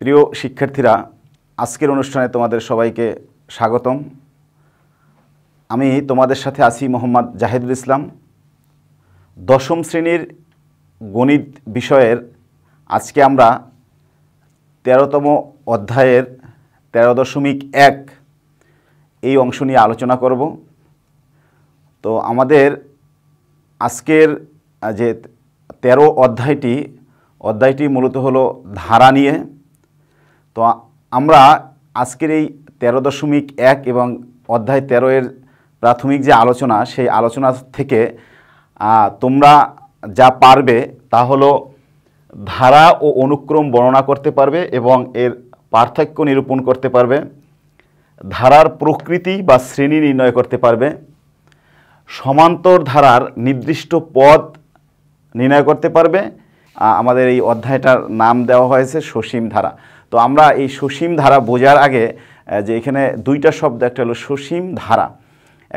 প্রিয় শিক্ষার্থীরা, আজকের অনুষ্ঠানে তোমাদের সবাইকে স্বাগতম। আমি তোমাদের সাথে আছি মোহাম্মদ জাহিদুল ইসলাম। দশম শ্রেণীর গণিত বিষয়ের আজকে আমরা 13তম অধ্যায়ের 13.1 এই অংশ নিয়ে আলোচনা করব। তো আমাদের আজকের যে 13 অধ্যায়টি মূলত হলো ধারা নিয়ে। তো আমরা আজকের এই 13.1 এবং অধ্যায় 13 এর প্রাথমিক যে আলোচনা, সেই আলোচনা থেকে তোমরা যা পারবে তা হলো ধারা ও অনুক্রম বর্ণনা করতে পারবে এবং এর পার্থক্য নিরূপণ করতে পারবে, ধারার প্রকৃতি বা শ্রেণী নির্ণয় করতে পারবে, সমান্তর ধারার নির্দিষ্ট পদ নির্ণয় করতে পারবে। আমাদের এই অধ্যায়টার নাম দেওয়া হয়েছে সসীম ধারা। তো আমরা এই সসীম ধারা বোঝার আগে যে এখানে দুইটা শব্দ, একটা হলো সসীম ধারা,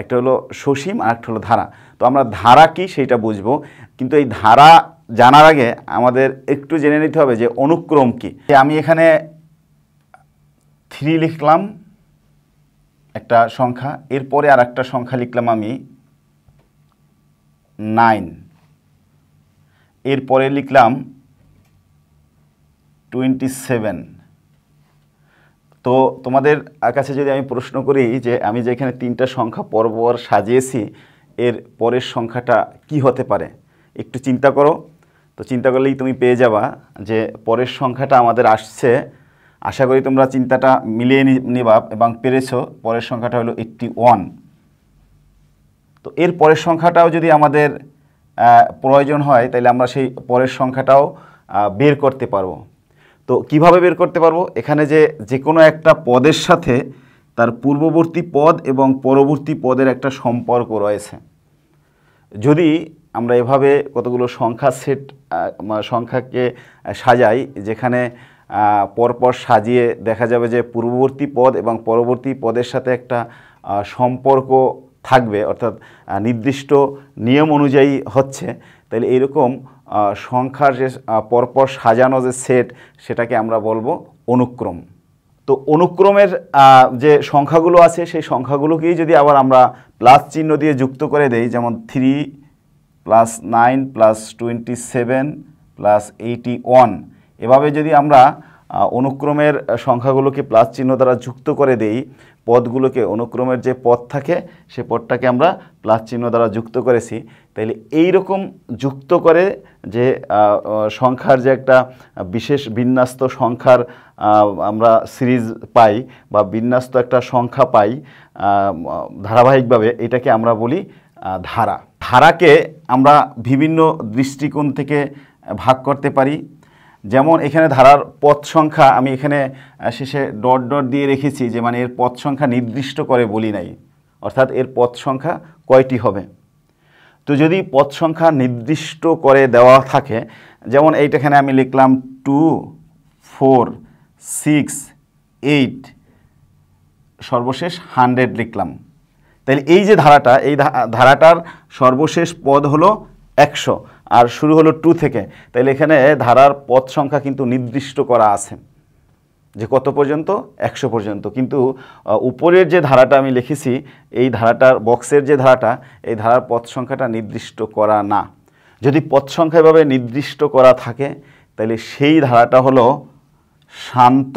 একটা হলো সসীম আর একটা হলো ধারা। তো আমরা ধারা কি সেইটা বুঝবো, কিন্তু এই ধারা জানার আগে আমাদের একটু জেনে নিতে হবে যে অনুক্রম কি। আমি এখানে 3 লিখলাম একটা সংখ্যা, এরপরে আর একটা সংখ্যা লিখলাম আমি 9, এরপরে লিখলাম 27। তো তোমাদের কাছে যদি আমি প্রশ্ন করি যে আমি যে এখানে 3টা সংখ্যা পরপর সাজিয়েছি, এর পরের সংখ্যাটা কি হতে পারে, একটু চিন্তা করো। তো চিন্তা করলেই তুমি পেয়ে যাবা যে পরের সংখ্যাটা আমাদের আসছে। আশা করি তোমরা চিন্তাটা মিলিয়ে নিবা এবং পেরেছো। পরের সংখ্যাটা হলো 81। তো এর পরের সংখ্যাটাও যদি আমাদের প্রয়োজন হয়, তাহলে আমরা সেই পরের সংখ্যাটাও বের করতে পারবো। তো কিভাবে বের করতে পারবো? এখানে যে কোনো একটা পদের সাথে তার পূর্ববর্তী পদ এবং পরবর্তী পদের একটা সম্পর্ক রয়েছে। যদি আমরা এভাবে কতগুলো সংখ্যাকে সাজাই, যেখানে পরপর সাজিয়ে দেখা যাবে যে পূর্ববর্তী পদ এবং পরবর্তী পদের সাথে একটা সম্পর্ক থাকবে, অর্থাৎ নির্দিষ্ট নিয়ম অনুযায়ী হচ্ছে, তাহলে এইরকম সংখ্যার যে পরপর সাজানো যে সেট, সেটাকে আমরা বলবো অনুক্রম। তো অনুক্রমের যে সংখ্যাগুলো আছে, সেই সংখ্যাগুলোকেই যদি আবার আমরা প্লাস চিহ্ন দিয়ে যুক্ত করে দেই, যেমন 3 + 9 + 27 + 81, এভাবে যদি আমরা অনুক্রমের সংখ্যাগুলোকে প্লাস চিহ্ন দ্বারা যুক্ত করে দেই, পদগুলোকে, অনুক্রমের যে পদ থাকে সে পদটাকে আমরা প্লাস চিহ্ন দ্বারা যুক্ত করেছি, তাহলে এই রকম যুক্ত করে যে সংখ্যার যে একটা বিশেষ বিন্যস্ত সংখ্যার আমরা সিরিজ পাই বা বিন্যস্ত একটা সংখ্যা পাই ধারাবাহিকভাবে, এটাকে আমরা বলি ধারা। ধারাকে আমরা বিভিন্ন দৃষ্টিকোণ থেকে ভাগ করতে পারি। যেমন এখানে ধারার পদ সংখ্যা আমি এখানে শেষে ডট ডট দিয়ে রেখেছি, যে মানে এর পদ সংখ্যা নির্দিষ্ট করে বলি নাই, অর্থাৎ এর পদ সংখ্যা কয়টি হবে। তো যদি পদ সংখ্যা নির্দিষ্ট করে দেওয়া থাকে, যেমন এইটাখানে আমি লিখলাম 2, 4, 6, 8, সর্বশেষ 100 লিখলাম, তাহলে এই যে ধারাটা, এই ধারাটার সর্বশেষ পদ হলো 100 আর শুরু হলো 2 থেকে, তাহলে এখানে ধারার পদ সংখ্যা কিন্তু নির্দিষ্ট করা আছে যে কত পর্যন্ত, 100 পর্যন্ত। কিন্তু উপরের যে ধারাটা আমি লিখেছি, এই ধারাটার বক্সের যে ধারাটা, এই ধারার পদ সংখ্যাটা নির্দিষ্ট করা না। যদি পদ সংখ্যা এভাবে নির্দিষ্ট করা থাকে, তাহলে সেই ধারাটা হলো শান্ত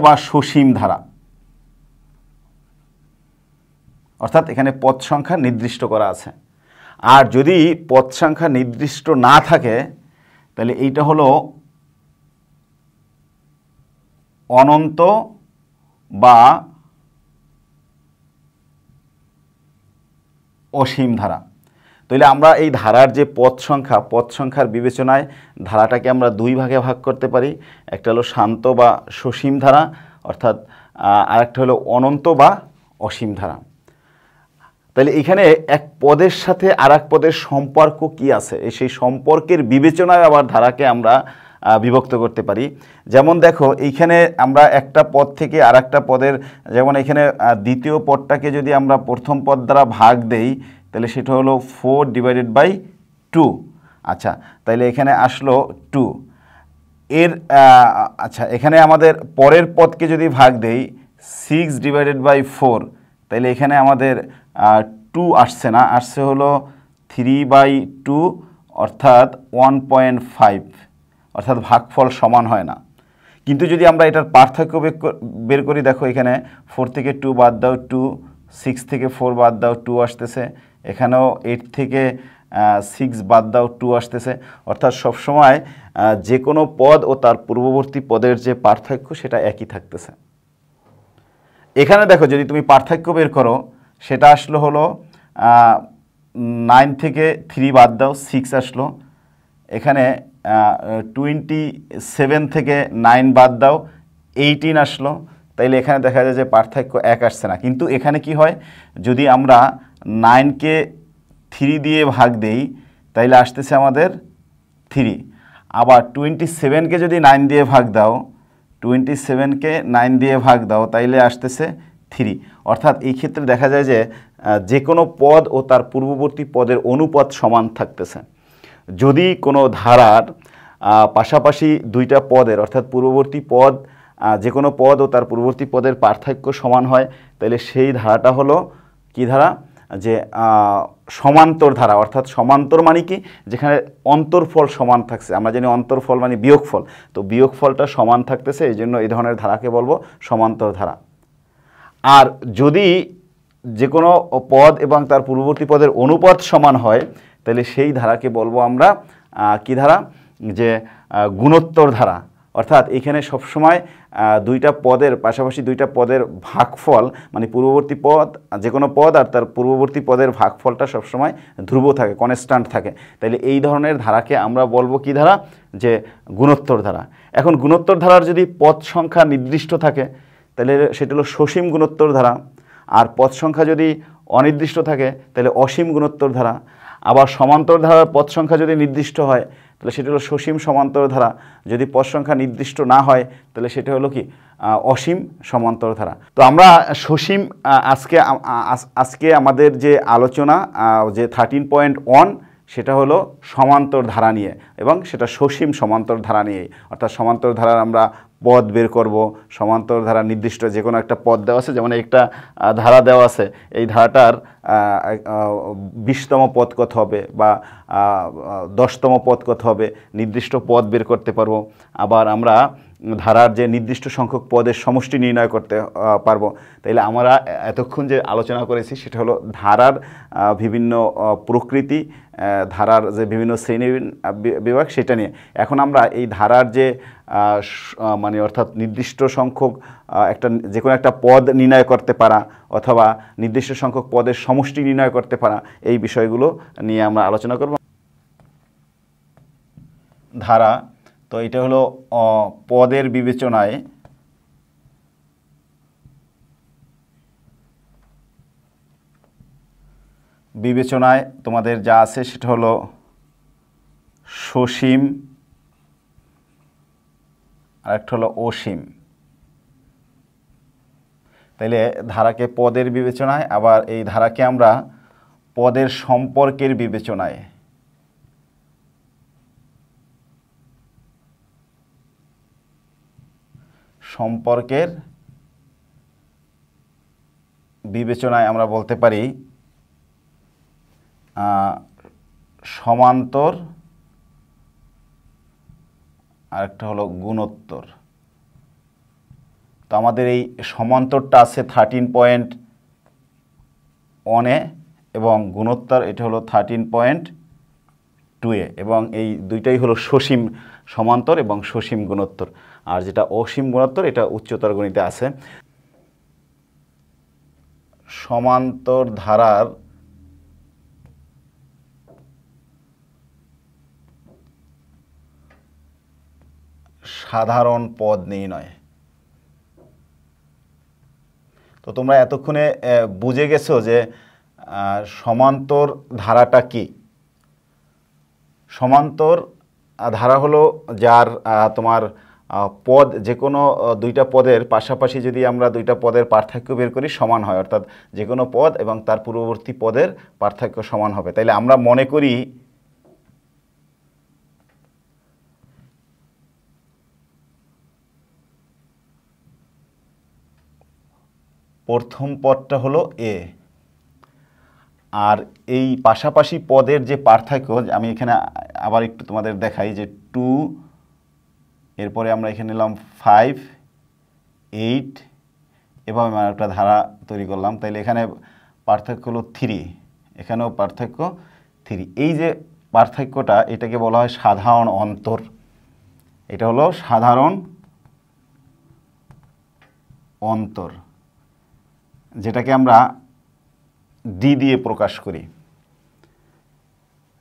বা সসীম ধারা, অর্থাৎ এখানে পদ সংখ্যা নির্দিষ্ট করা আছে। আর যদি পদ সংখ্যা নির্দিষ্ট না থাকে, তাহলে এইটা হলো অনন্ত বা অসীম ধারা। তাহলে আমরা এই ধারার যে পদ সংখ্যার বিবেচনায় ধারাটাকে আমরা 2 ভাগে ভাগ করতে পারি। একটা হলো শান্ত বা সসীম ধারা, অর্থাৎ আরেকটা হলো অনন্ত বা অসীম ধারা। তাহলে এখানে এক পদের সাথে আর এক পদের সম্পর্ক কি আছে, সেই সম্পর্কের বিবেচনায় আবার ধারাকে আমরা বিভক্ত করতে পারি। যেমন দেখো, এইখানে আমরা একটা পদ থেকে আর একটা পদের, যেমন এখানে দ্বিতীয় পদটাকে যদি আমরা প্রথম পদ দ্বারা ভাগ দেই, তাহলে সেটা হলো 4/2, আচ্ছা, তাইলে এখানে আসলো 2 এর আচ্ছা, এখানে আমাদের পরের পদকে যদি ভাগ দেই 6/4, তাইলে এখানে আমাদের 2 আসছে না, আসছে হলো 3/2 অর্থাৎ 1.5, অর্থাৎ ভাগফল সমান হয় না। কিন্তু যদি আমরা এটার পার্থক্য বের করি, দেখো এখানে 4 থেকে 2 বাদ দাও 2, 6 থেকে 4 বাদ দাও 2 আসতেছে, এখানেও 8 থেকে 6 বাদ দাও 2 আসতেছে, অর্থাৎ সবসময় যে কোনো পদ ও তার পূর্ববর্তী পদের যে পার্থক্য সেটা একই থাকতেছে। এখানে দেখো যদি তুমি পার্থক্য বের করো, সেটা আসলো হলো 9 থেকে 3 বাদ দাও 6 আসলো, এখানে 27 থেকে 9 বাদ দাও 18 আসলো, তাইলে এখানে দেখা যায় যে পার্থক্য 1 আসছে না। কিন্তু এখানে কি হয়, যদি আমরা 9কে 3 দিয়ে ভাগ দেই তাইলে আসতেছে আমাদের 3, আবার 27কে যদি 9 দিয়ে ভাগ দাও, 27কে 9 দিয়ে ভাগ দাও তাইলে আসতেছে 3, অর্থাৎ এই ক্ষেত্রে দেখা যায় যে যে কোনো পদ ও তার পূর্ববর্তী পদের অনুপাত সমান থাকতেছে। যদি কোনো ধারার পাশাপাশি দুইটা পদের অর্থাৎ পূর্ববর্তী পদ, যে কোনো পদ ও তার পূর্ববর্তী পদের পার্থক্য সমান হয়, তাহলে সেই ধারাটা হলো কি ধারা, যে সমান্তর ধারা। অর্থাৎ সমান্তর মানে কি, যেখানে অন্তরফল সমান থাকছে, আমরা জানি অন্তরফল মানে বিয়োগফল, তো বিয়োগফলটা সমান থাকতেছে, এই জন্য এই ধরনের ধারাকে বলবো সমান্তর ধারা। আর যদি যে কোনো পদ এবং তার পূর্ববর্তী পদের অনুপাত সমান হয়, তাহলে সেই ধারাকে বলবো আমরা কি ধারা, যে গুণোত্তর ধারা। অর্থাৎ এখানে সবসময় দুইটা পদের পাশাপাশি দুইটা পদের ভাগফল মানে পূর্ববর্তী পদ, যে কোনো পদ আর তার পূর্ববর্তী পদের ভাগফলটা সবসময় ধ্রুব থাকে, কনস্ট্যান্ট থাকে, তাইলে এই ধরনের ধারাকে আমরা বলবো কি ধারা, যে গুণোত্তর ধারা। এখন গুণোত্তর ধারার যদি পদ সংখ্যা নির্দিষ্ট থাকে তাহলে সেটা হলো সসীম গুণোত্তর ধারা, আর পদ সংখ্যা যদি অনির্দিষ্ট থাকে তাহলে অসীম গুণোত্তর ধারা। আবার সমান্তর ধারার পদ সংখ্যা যদি নির্দিষ্ট হয় তাহলে সেটা হলো সসীম সমান্তর ধারা, যদি পদ সংখ্যা নির্দিষ্ট না হয় তাহলে সেটা হলো কি অসীম সমান্তর ধারা। তো আমরা সসীম আজকে আমাদের যে আলোচনা, যে 13.1 সেটা হলো সমান্তর ধারা নিয়ে, এবং সেটা সসীম সমান্তর ধারা নিয়ে। অর্থাৎ সমান্তর ধারার আমরা পদ বের করব, সমান্তর ধারা নির্দিষ্ট যে কোনো একটা পদ দেওয়া আছে, যেমন একটা ধারা দেওয়া আছে, এই ধারাটার 20তম পদ কত হবে বা 10তম পদ কত হবে, নির্দিষ্ট পদ বের করতে পারবো। আবার আমরা ধারার যে নির্দিষ্ট সংখ্যক পদের সমষ্টি নির্ণয় করতে পারবো। তাইলে আমরা এতক্ষণ যে আলোচনা করেছি সেটা হলো ধারার বিভিন্ন প্রকৃতি, ধারার যে বিভিন্ন শ্রেণী বিভাগ সেটা নিয়ে। এখন আমরা এই ধারার যে মানে অর্থাৎ নির্দিষ্ট সংখ্যক যে কোনো একটা পদ নির্ণয় করতে পারা অথবা নির্দিষ্ট সংখ্যক পদের সমষ্টি নির্ণয় করতে পারা, এই বিষয়গুলো নিয়ে আমরা আলোচনা করব। ধারা, তো এটা হলো পদের বিবেচনায় তোমাদের যা আছে সেটা হলো সসীম আর একটা হলো অসীম। তাইলে ধারাকে পদের বিবেচনায়, আবার এই ধারাকে আমরা পদের সম্পর্কের বিবেচনায়, আমরা বলতে পারি সমান্তর আর একটা হলো গুণোত্তর। তো আমাদের এই সমান্তরটা আছে 13.1-এ এবং গুণোত্তর এটা হলো 13.2-এ, এবং এই দুইটাই হলো সসীম সমান্তর এবং সসীম গুণোত্তর। আর যেটা অসীম গুণোত্তর এটা উচ্চতর গণিতে আছে। সমান্তর ধারার সাধারণ পদ নির্ণয়। তো তোমরা এতক্ষণে বুঝে গেছো যে সমান্তর ধারাটা কি। সমান্তর ধারা হলো যার তোমার পদ, যে কোনো দুইটা পদের পাশাপাশি যদি আমরা দুইটা পদের পার্থক্য বের করি সমান হয়, অর্থাৎ যে কোনো পদ এবং তার পূর্ববর্তী পদের পার্থক্য সমান হবে। তাইলে আমরা মনে করি প্রথম পদটা হলো এ, আর এই পাশাপাশি পদের যে পার্থক্য আমি এখানে আবার একটু তোমাদের দেখাই যে 2, এরপরে আমরা এখানে নিলাম 5, 8, এভাবে আমরা একটা ধারা তৈরি করলাম। তাইলে এখানে পার্থক্য হলো 3, এখানেও পার্থক্য 3। এই যে পার্থক্যটা, এটাকে বলা হয় সাধারণ অন্তর। এটা হলো সাধারণ অন্তর, যেটাকে আমরা ডি দিয়ে প্রকাশ করি।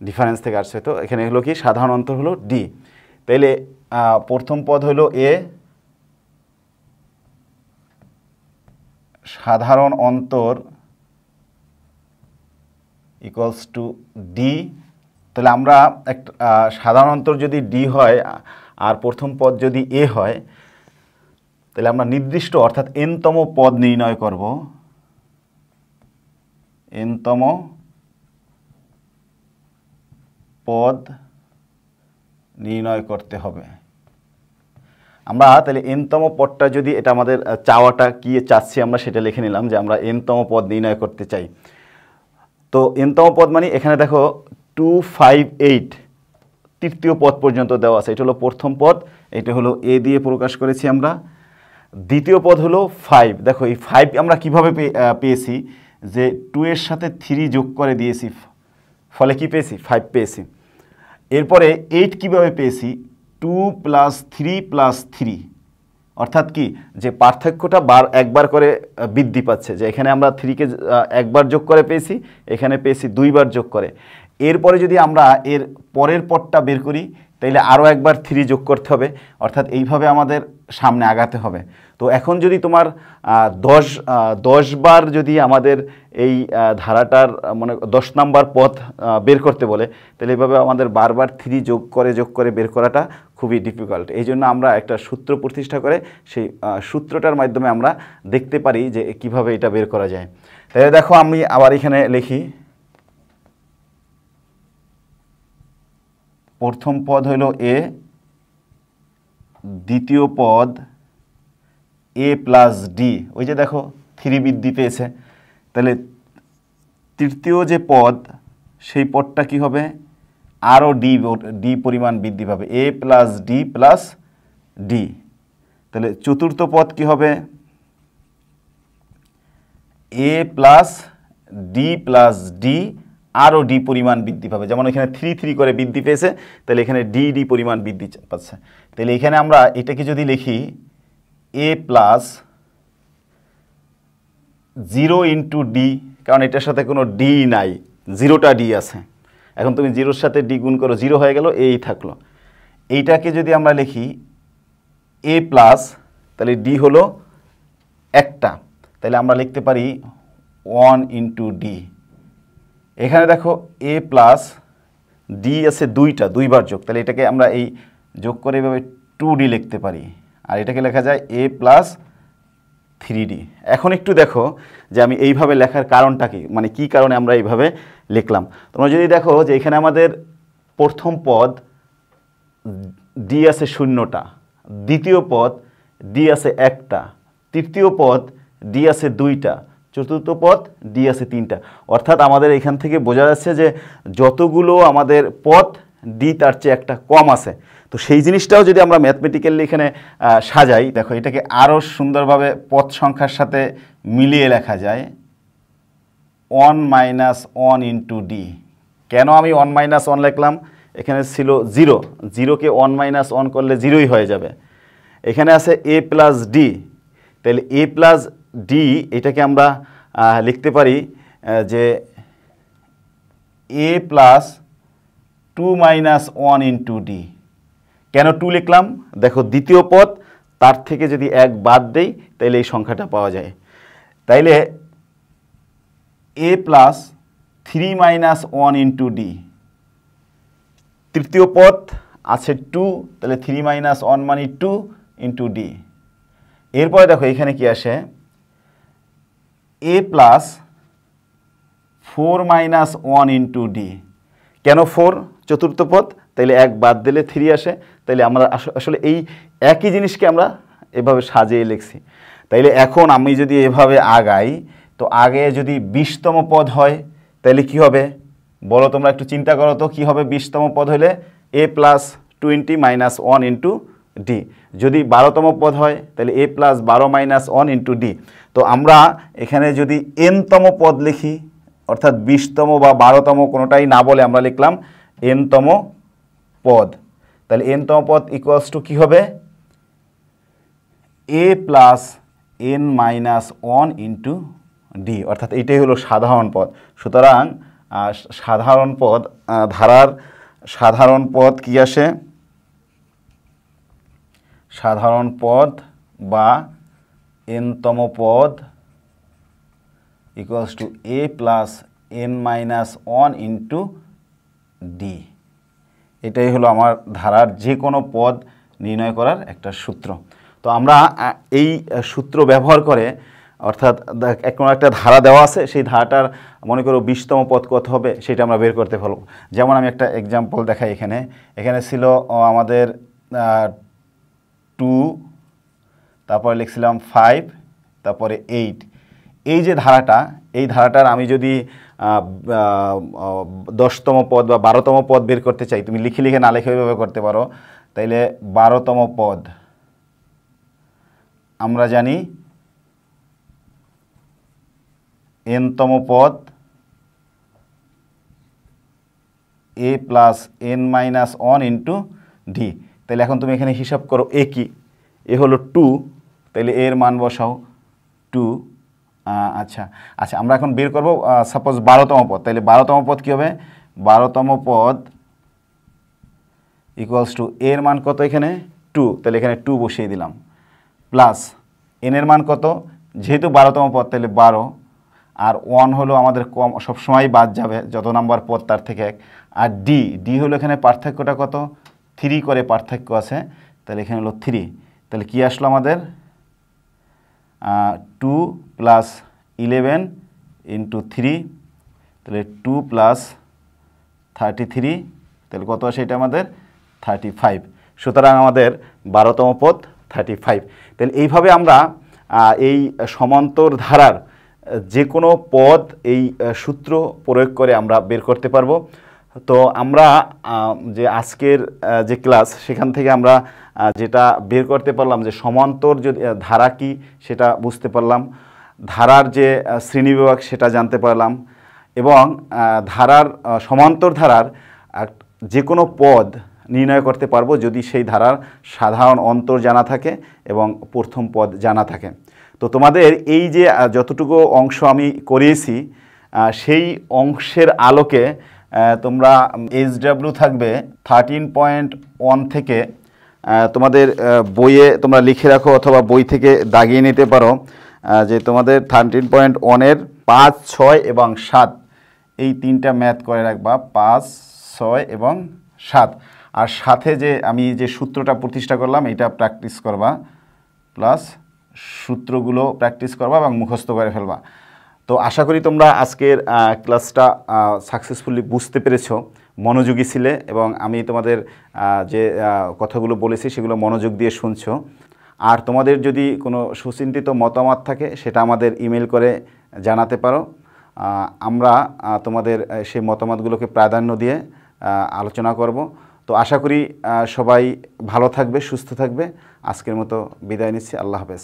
ডিফারেন্স থেকে আসছে, তো এখানে হলো কি সাধারণ অন্তর হলো ডি। তাইলে প্রথম পদ হলো এ, সাধারণ অন্তর ইকুয়ালস টু ডি। তাহলে আমরা একটা সাধারণ অন্তর যদি ডি হয় আর প্রথম পদ যদি এ হয়, তাহলে আমরা নির্দিষ্ট অর্থাৎ এনতম পদ নির্ণয় করব। এনতম পদ নির্ণয় করতে হবে আমরা। তাহলে এনতম পদটা যদি, এটা আমাদের চাওয়াটা কি চাচ্ছি আমরা সেটা লিখে নিলাম যে আমরা এনতম পদ নির্ণয় করতে চাই। তো এনতম পদ মানে এখানে দেখো 2, 5, 8 তৃতীয় পদ পর্যন্ত দেওয়া আছে। এটা হলো প্রথম পদ, এটা হলো এ দিয়ে প্রকাশ করেছি আমরা। দ্বিতীয় পদ হলো 5। দেখো এই 5 আমরা কিভাবে পেয়েছি, যে 2 এর সাথে 3 যোগ করে দিয়েছি, ফলে কি পেয়েছি 5 পেয়েছি। এরপরে 8 কিভাবে পেয়েছি, 2 + 3 + 3, অর্থাৎ কি যে পার্থক্যটা একবার করে বৃদ্ধি পাচ্ছে, যে এখানে আমরা 3কে একবার যোগ করে পেয়েছি, এখানে পেয়েছি 2 বার যোগ করে। এরপরে যদি আমরা এর পরের পদটা বের করি, তাইলে আরও একবার 3 যোগ করতে হবে, অর্থাৎ এইভাবে আমাদের সামনে আগাতে হবে। তো এখন যদি তোমার 10 বার যদি আমাদের এই ধারাটার মানে 10 নাম্বার পথ বের করতে বলে, তাহলে এইভাবে আমাদের বারবার 3 যোগ করে বের করাটা খুবই ডিফিকাল্ট। এই জন্য আমরা একটা সূত্র প্রতিষ্ঠা করে সেই সূত্রটার মাধ্যমে আমরা দেখতে পারি যে কিভাবে এটা বের করা যায়। তাহলে দেখো আমি আবার এখানে লিখি, প্রথম পদ হলো এ, দ্বিতীয় পদ এ প্লাস ডি, ওই যে দেখো 3 বৃদ্ধি পেয়েছে। তাহলে তৃতীয় যে পদ, সেই পদটা কি হবে, আরও ডি পরিমাণ বৃদ্ধি পাবে, এ প্লাস ডি প্লাস ডি। তাহলে চতুর্থ পদ কি হবে, এ প্লাস ডি আরও ডি পরিমাণ বৃদ্ধি পাবে। যেমন এখানে 3 করে বৃদ্ধি পেয়েছে, তাহলে এখানে ডি পরিমাণ বৃদ্ধি পাচ্ছে। তাহলে এখানে আমরা এটাকে যদি লিখি এ প্লাস 0 × ডি, কারণ এটার সাথে কোনো ডি নাই, 0টা ডি আছে। এখন তুমি 0-র সাথে ডি গুণ করো, 0 হয়ে গেল, এই থাকলো। এইটাকে যদি আমরা লিখি এ প্লাস, তাহলে ডি হলো একটা, তাহলে আমরা লিখতে পারি 1 × ডি। এখানে দেখো এ প্লাস ডি আছে 2বার যোগ, তাহলে এটাকে আমরা এই যোগ করে এভাবে 2d লিখতে পারি, আর এটাকে লেখা যায় এ প্লাস 3d। এখন একটু দেখো যে আমি এইভাবে লেখার কারণটা কি, মানে কি কারণে আমরা এইভাবে লিখলাম। তোমরা যদি দেখো যে এখানে আমাদের প্রথম পদ ডি আছে 0টা, দ্বিতীয় পদ ডি আছে 1টা, তৃতীয় পদ ডি আছে 2টা, চতুর্থ পদ ডি আছে 3টা। অর্থাৎ আমাদের এখান থেকে বোঝা যাচ্ছে যে যতগুলো আমাদের পদ, ডি তার চেয়ে একটা কম আছে। তো সেই জিনিসটাও যদি আমরা ম্যাথমেটিক্যালি এখানে সাজাই, দেখো এটাকে আরও সুন্দরভাবে পদ সংখ্যার সাথে মিলিয়ে লেখা যায় 1 - 1 × ডি। কেন আমি 1 - 1 লিখলাম, এখানে ছিল 0, 0কে 1 - 1 করলে 0ই হয়ে যাবে। এখানে আছে এ প্লাস ডি, তাহলে এ প্লাস ডি এটাকে আমরা লিখতে পারি যে এ প্লাস 2 - 1 × ডি। কেন 2 লিখলাম, দেখো দ্বিতীয় পদ, তার থেকে যদি 1 বাদ দেই তাহলে এই সংখ্যাটা পাওয়া যায়। তাইলে এ প্লাস 3 - 1 × ডি, তৃতীয় পদ আছে 2, তাহলে 3 - 1 মানে 2 × ডি। এরপরে দেখো এখানে কি আসে, এ প্লাস 4 - 1 × ডি। কেন 4, চতুর্থ পদ, তাইলে 1 বাদ দিলে 3 আসে। তাইলে আমরা আসলে এই একই জিনিসকে আমরা এভাবে সাজিয়ে লিখছি। তাইলে এখন আমি যদি এভাবে আগাই, তো আগে যদি 20তম পদ হয় তাহলে কি হবে বলো তোমরা, একটু চিন্তা করো তো কি হবে 20তম পদ হলে a plus 20 minus 1 into D. যদি 12তম পদ হয় তাহলে a plus 12 minus 1 into D. তো আমরা এখানে যদি nতম পদ লিখি, অর্থাৎ 20তম বা 12তম কোনোটাই না বলে আমরা লিখলাম nতম পদ, তাহলে nতম পদ ইকুয়ালস টু কী হবে a plus n minus 1 into D, অর্থাৎ এইটাই হলো সাধারণ পদ। সুতরাং সাধারণ পদ, ধারার সাধারণ পদ কি আসে, সাধারণ পদ বা nতম পদ equals to a plus n minus 1 into D. এটাই হলো আমার ধারার যে কোনো পদ নির্ণয় করার একটা সূত্র। তো আমরা এই সূত্র ব্যবহার করে, অর্থাৎ কোনো একটা ধারা দেওয়া আছে, সেই ধারাটার মনে করো 20তম পদ কত হবে সেটা আমরা বের করতে পারবো। যেমন আমি একটা এক্সাম্পল দেখাই, এখানে ছিল আমাদের 2, তারপরে লিখছিলাম 5, তারপরে 8। এই যে ধারাটা, এই ধারাটার আমি যদি 10তম পদ বা 12তম পদ বের করতে চাই, তুমি লিখে লিখে না লিখে ওইভাবে করতে পারো। তাইলে 12তম পদ আমরা জানি nতম পদ a plus n minus 1 into D. তাহলে এখন তুমি এখানে হিসাব করো a কি, এ হলো 2, তাহলে এর মান বসাও 2। আচ্ছা আচ্ছা, আমরা এখন বের করব সাপোজ 12তম পদ। তাহলে 12তম পদ কী হবে, 12তম পদ ইকুয়ালস টু এর মান কত এখানে 2, তাহলে এখানে 2 বসিয়ে দিলাম, প্লাস n এর মান কত, যেহেতু 12তম পদ তাহলে 12, আর 1 হলো আমাদের কম, সবসময় বাদ যাবে যত নাম্বার পদ তার থেকে 1, আর ডি হলো এখানে পার্থক্যটা কত 3 করে পার্থক্য আছে, তাহলে এখানে হলো 3। তাহলে কি আসলো আমাদের 2 প্লাস 11 ইন্টু 3, তাহলে 2 প্লাস 33, তাহলে কত আসে এটা আমাদের 35। সুতরাং আমাদের 12তম পদ 35। তাহলে এইভাবে আমরা এই সমান্তর ধারার যে কোনো পদ এই সূত্র প্রয়োগ করে আমরা বের করতে পারবো। তো আমরা যে আজকের যে ক্লাস, সেখান থেকে আমরা যেটা বের করতে পারলাম যে সমান্তর যদি ধারা কি সেটা বুঝতে পারলাম, ধারার যে শ্রেণীবিভাগ সেটা জানতে পারলাম, এবং ধারার সমান্তর ধারার যে কোনো পদ নির্ণয় করতে পারবো যদি সেই ধারার সাধারণ অন্তর জানা থাকে এবং প্রথম পদ জানা থাকে। তো তোমাদের এই যে যতটুকু অংশ আমি করিয়েছি, সেই অংশের আলোকে তোমরা SW থাকবে 13.1 থেকে, তোমাদের বইয়ে তোমরা লিখে রাখো অথবা বই থেকে দাগিয়ে নিতে পারো যে তোমাদের 13.1-এর 5, 6 এবং 7 এই তিনটা ম্যাথ করে রাখবা, 5, 6 এবং 7। আর সাথে যে আমি যে সূত্রটা প্রতিষ্ঠা করলাম এটা প্র্যাকটিস করবা, প্লাস সূত্রগুলো প্র্যাকটিস করবা এবং মুখস্থ করে ফেলবা। তো আশা করি তোমরা আজকের ক্লাসটা সাকসেসফুলি বুঝতে পেরেছো, মনোযোগী ছিলে, এবং আমি তোমাদের যে কথাগুলো বলেছি সেগুলো মনোযোগ দিয়ে শুনছো। আর তোমাদের যদি কোনো সুচিন্তিত মতামত থাকে সেটা আমাদের ইমেল করে জানাতে পারো, আমরা তোমাদের সেই মতামতগুলোকে প্রাধান্য দিয়ে আলোচনা করব। তো আশা করি সবাই ভালো থাকবে, সুস্থ থাকবে। আজকের মতো বিদায় নিচ্ছি, আল্লাহ হাফেজ।